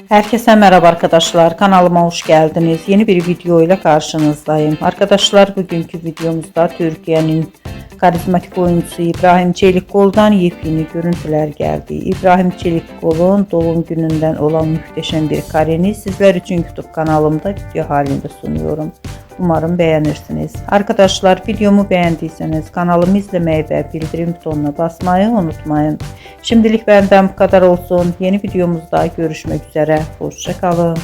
Herkese merhaba arkadaşlar, kanalıma hoş geldiniz. Yeni bir video ile karşınızdayım. Arkadaşlar, bugünkü videomuzda Türkiye'nin karizmatik oyuncusu İbrahim Çelikkol'dan yepyeni görüntüler geldi. İbrahim Çelikkol'un doğum gününden olan muhteşem bir kareni sizler için YouTube kanalımda video halinde sunuyorum. Umarım beğenirsiniz. Arkadaşlar, videomu beğendiyseniz kanalımı izlemeyi ve bildirim butonuna basmayı unutmayın. Şimdilik benden bu kadar olsun. Yeni videomuzda görüşmek üzere. Hoşça kalın.